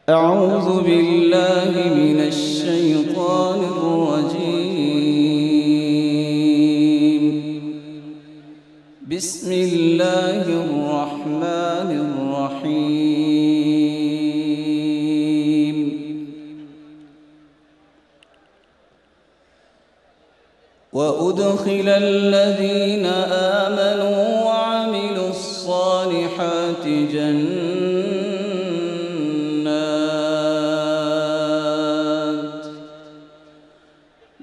أعوذ بالله من الشيطان الرجيم. بسم الله الرحمن الرحيم. وأدخل الذين آمنوا وعملوا الصالحات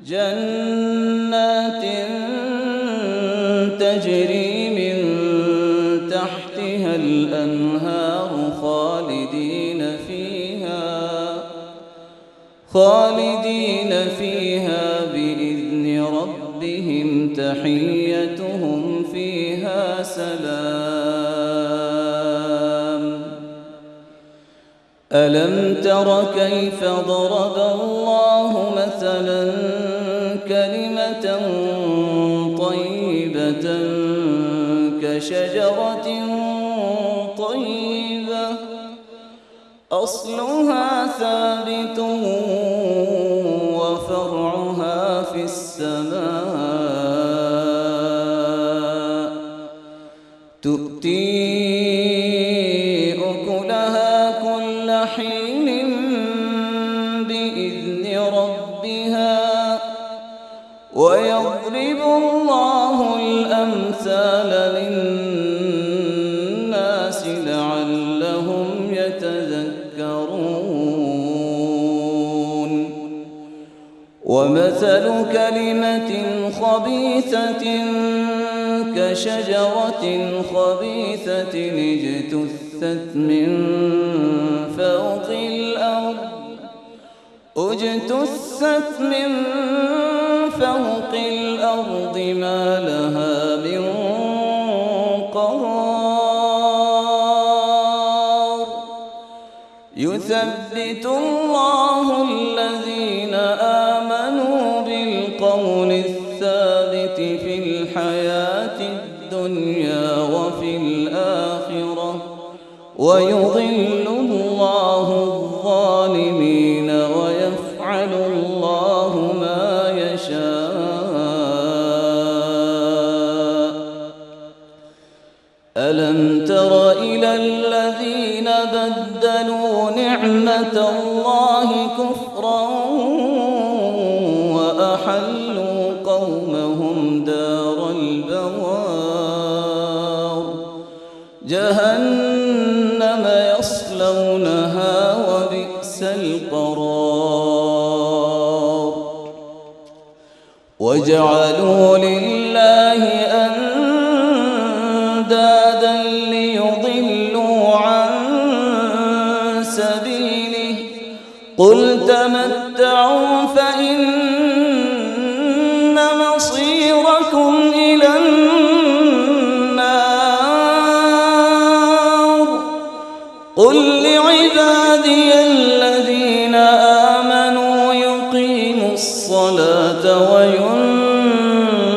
جنات تجري من تحتها الأنهار خالدين فيها بإذن ربهم تحيتهم فيها سلام. ألم تر كيف ضرب الله مثلا كلمة طيبة كشجرة طيبة أصلها ثابت وفرعها في السماء تؤتي أكلها كل حين بإذن ربها ويضرب الله الأمثال للناس لعلهم يتذكرون. ومثل كلمة خبيثة كشجرة خبيثة اجتثت من فوق الأرض ما لها من قرار. يثبت الله الذين آمنوا بالقول الثابت في الحياة الدنيا وفي الآخرة ويضل الله الظالمين ويفعل الله ما يشاء. ألم تر إلى الذين بدلوا نعمة الله كفرا وأحلوا قومهم دار البوار جهنم يصلونها وبئس القرار. وجعلوا لله أندادا ليضلوا عن سبيله قل تمتعوا فإن مصيركم إلى النار. قل لعبادي الذين آمنوا يقيموا الصلاة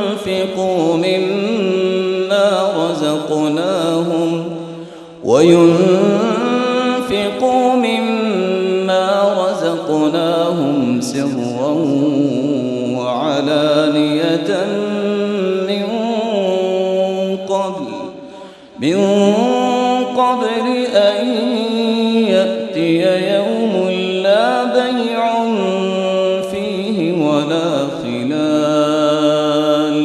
وينفقوا مما رزقناهم سرا وعلانية من قبل أن يأتي يوم لا بيع فيه ولا خلال.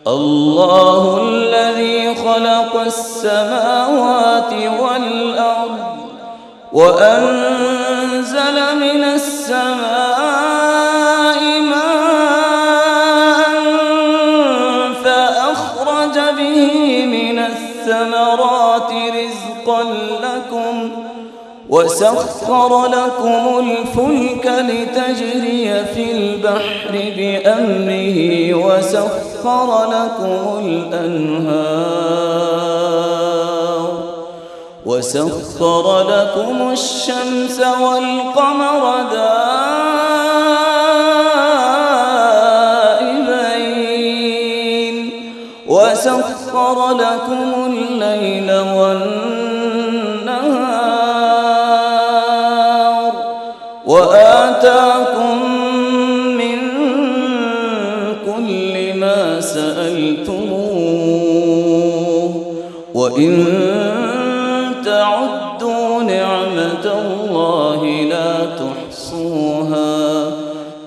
الله الذي خلق السماوات والأرض وأنزل من السماء ماء فأخرج به من الثمرات رزقا لكم وسخر لكم الفلك لتجري في البحر بأمره وسخر لكم الأنهار وسخر لكم الشمس والقمر دائبين وسخر لكم الليل والنهار وآتاكم من كل ما سألتموه وإن تعدوا نعمة الله لا تحصوها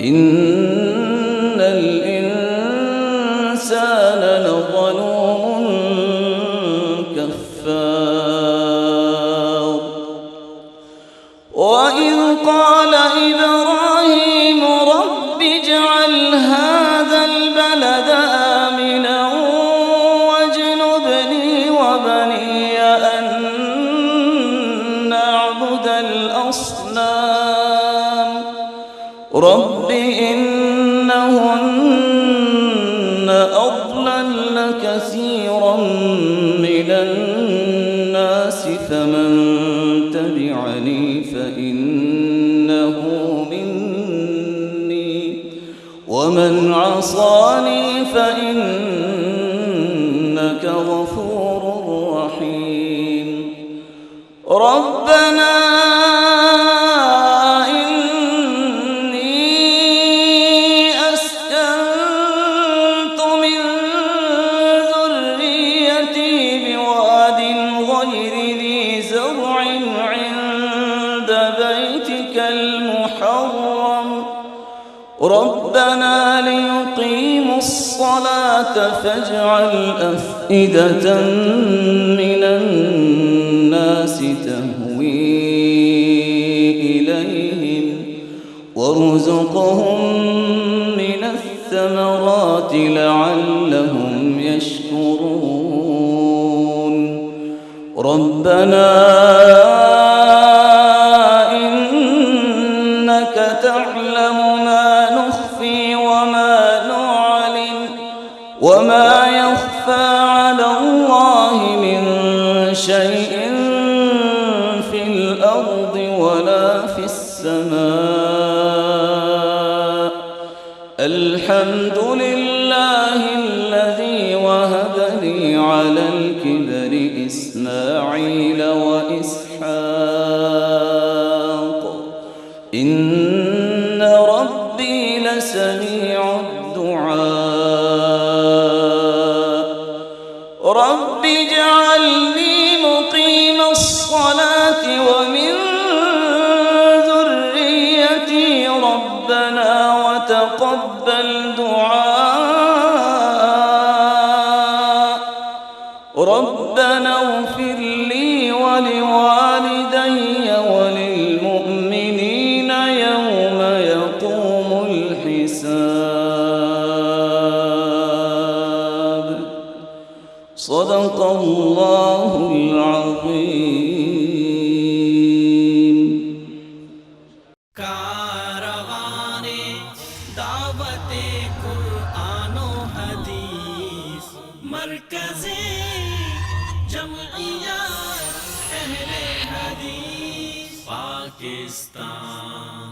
إن الإنسان لظلوم كفار. وإذ قال إبراهيم رب اجعل هذا البلد آمنا واجنبني وبني أن نعبد الأصنام رب إنهن أضللن كثيرا من الناس فمن تبعني فإنه مني ومن عصاني فإنك غفور رحيم. ربنا إني أسكنت من ذريتي بواد غير ذي زرع عند بيتك المحرم ربنا ليقيموا الصلاة فاجعل أفئدة من الناس تهوي إليهم وارزقهم من الثمرات لعلهم يشكرون. ربنا إنك تعلم ما نخفي وما نعلن وما يخفى على الله من شيء في الأرض ولا في السماء. الحمد لله الذي وهب لي على الكبر إسماعيل وإسحاق إن ربي لسميع الدعاء. رب اجعلني مقيم الصلاة ومن ذريتي ربنا وتقبل دعاء. ربنا اغفر لي ولوالدي وللمؤمنين يوم يقوم الحساب. صدق الله العظيم. कारवाने दावते कुरान व हदीस मरकज़े जमइयत अहले हदीस पाकिस्तान।